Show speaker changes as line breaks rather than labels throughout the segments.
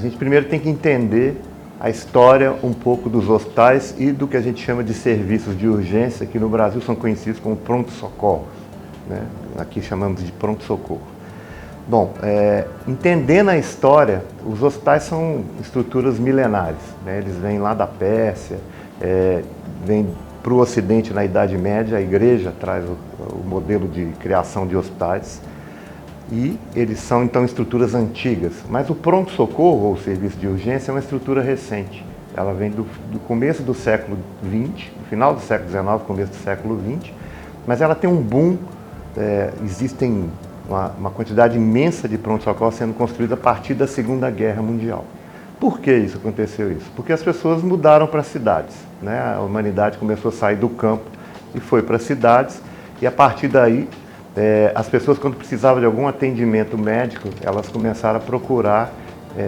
gente primeiro tem que entender a história um pouco dos hospitais e do que a gente chama de serviços de urgência, que no Brasil são conhecidos como pronto-socorro, né? Aqui chamamos de pronto-socorro. Bom, entendendo a história, os hospitais são estruturas milenares, né? Eles vêm lá da Pérsia, vêm para o Ocidente na Idade Média, a Igreja traz o modelo de criação de hospitais, e eles são então estruturas antigas. Mas o pronto-socorro, ou o serviço de urgência, é uma estrutura recente. Ela vem do começo do século XX, no final do século XIX, começo do século XX, mas ela tem um boom, existem uma quantidade imensa de pronto-socorro sendo construída a partir da Segunda Guerra Mundial. Por que isso aconteceu isso? Porque as pessoas mudaram para as cidades, né? A humanidade começou a sair do campo e foi para as cidades, e a partir daí as pessoas, quando precisavam de algum atendimento médico, elas começaram a procurar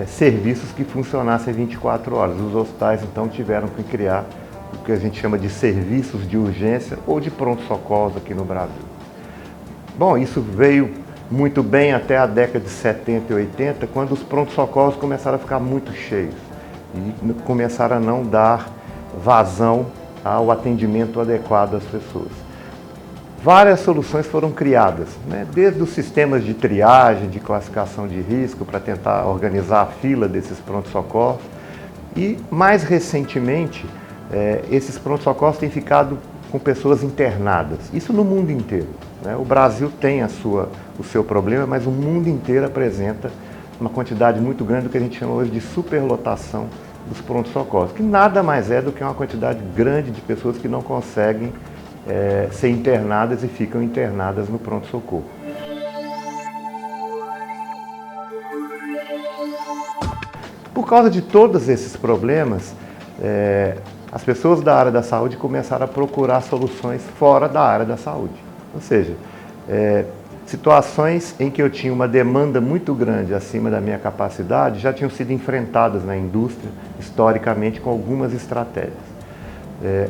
serviços que funcionassem 24 horas. Os hospitais, então, tiveram que criar o que a gente chama de serviços de urgência ou de pronto-socorros aqui no Brasil. Bom, isso veio muito bem até a década de 70 e 80, quando os pronto-socorros começaram a ficar muito cheios e começaram a não dar vazão ao atendimento adequado às pessoas. Várias soluções foram criadas, né? Desde os sistemas de triagem, de classificação de risco, para tentar organizar a fila desses pronto-socorros. E, mais recentemente, esses pronto-socorros têm ficado com pessoas internadas. Isso no mundo inteiro, né? O Brasil tem o seu problema, mas o mundo inteiro apresenta uma quantidade muito grande do que a gente chama hoje de superlotação dos pronto-socorros, que nada mais é do que uma quantidade grande de pessoas que não conseguem ser internadas e ficam internadas no pronto-socorro. Por causa de todos esses problemas, as pessoas da área da saúde começaram a procurar soluções fora da área da saúde. Ou seja, situações em que eu tinha uma demanda muito grande acima da minha capacidade já tinham sido enfrentadas na indústria, historicamente, com algumas estratégias.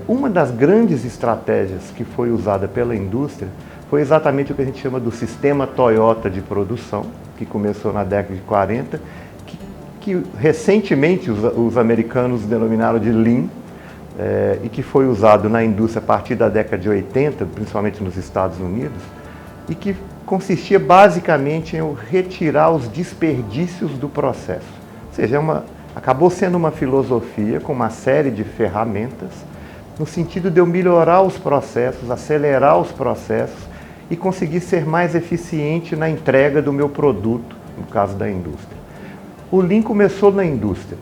Uma das grandes estratégias que foi usada pela indústria foi exatamente o que a gente chama do sistema Toyota de produção, que começou na década de 40, que recentemente os americanos denominaram de Lean, e que foi usado na indústria a partir da década de 80, principalmente nos Estados Unidos, e que consistia basicamente em retirar os desperdícios do processo. Ou seja, acabou sendo uma filosofia com uma série de ferramentas no sentido de eu melhorar os processos, acelerar os processos e conseguir ser mais eficiente na entrega do meu produto, no caso da indústria. O Lean começou na indústria,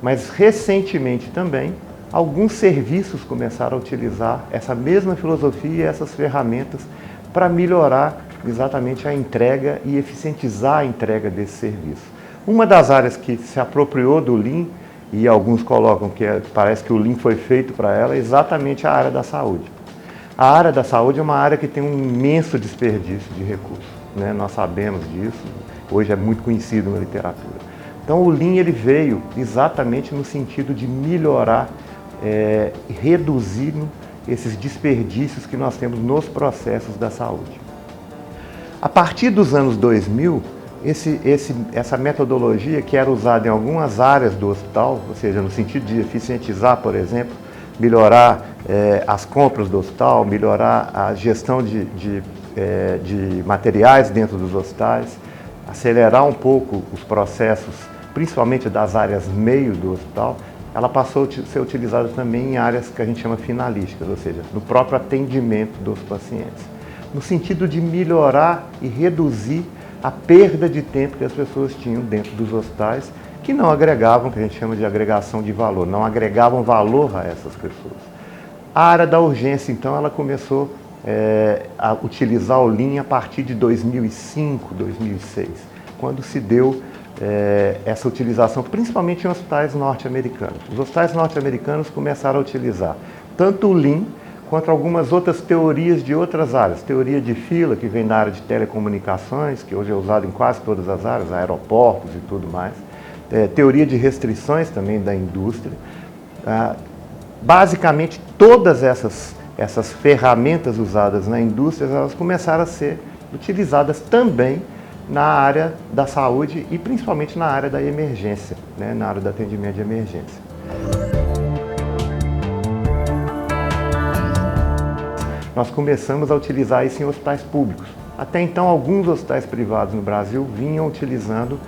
mas recentemente também alguns serviços começaram a utilizar essa mesma filosofia e essas ferramentas para melhorar exatamente a entrega e eficientizar a entrega desse serviço. Uma das áreas que se apropriou do Lean, e alguns colocam que parece que o Lean foi feito para ela, é exatamente a área da saúde. A área da saúde é uma área que tem um imenso desperdício de recursos, né? Nós sabemos disso, hoje é muito conhecido na literatura. Então o Lean ele veio exatamente no sentido de melhorar e reduzir esses desperdícios que nós temos nos processos da saúde. A partir dos anos 2000, essa metodologia que era usada em algumas áreas do hospital, ou seja, no sentido de eficientizar, por exemplo, melhorar as compras do hospital, melhorar a gestão de materiais dentro dos hospitais, acelerar um pouco os processos, principalmente das áreas meio do hospital, ela passou a ser utilizada também em áreas que a gente chama finalísticas, ou seja, no próprio atendimento dos pacientes, no sentido de melhorar e reduzir a perda de tempo que as pessoas tinham dentro dos hospitais, que não agregavam, que a gente chama de agregação de valor, não agregavam valor a essas pessoas. A área da urgência, então, ela começou a utilizar o Lean a partir de 2005, 2006, quando se deu essa utilização, principalmente em hospitais norte-americanos. Os hospitais norte-americanos começaram a utilizar tanto o Lean quanto algumas outras teorias de outras áreas. Teoria de fila, que vem da área de telecomunicações, que hoje é usada em quase todas as áreas, aeroportos e tudo mais. Teoria de restrições também da indústria. Basicamente, todas essas ferramentas usadas na indústria, elas começaram a ser utilizadas também na área da saúde e principalmente na área da emergência, né, na área do atendimento de emergência. Nós começamos a utilizar isso em hospitais públicos. Até então, alguns hospitais privados no Brasil vinham utilizando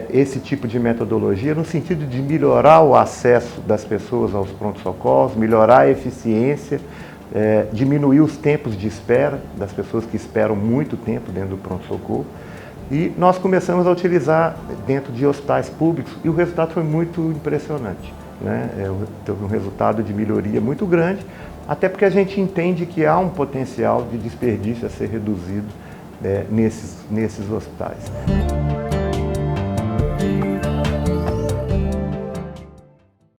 esse tipo de metodologia no sentido de melhorar o acesso das pessoas aos pronto-socorros, melhorar a eficiência, diminuir os tempos de espera das pessoas que esperam muito tempo dentro do pronto-socorro. E nós começamos a utilizar dentro de hospitais públicos e o resultado foi muito impressionante, né? Teve um resultado de melhoria muito grande, até porque a gente entende que há um potencial de desperdício a ser reduzido nesses hospitais.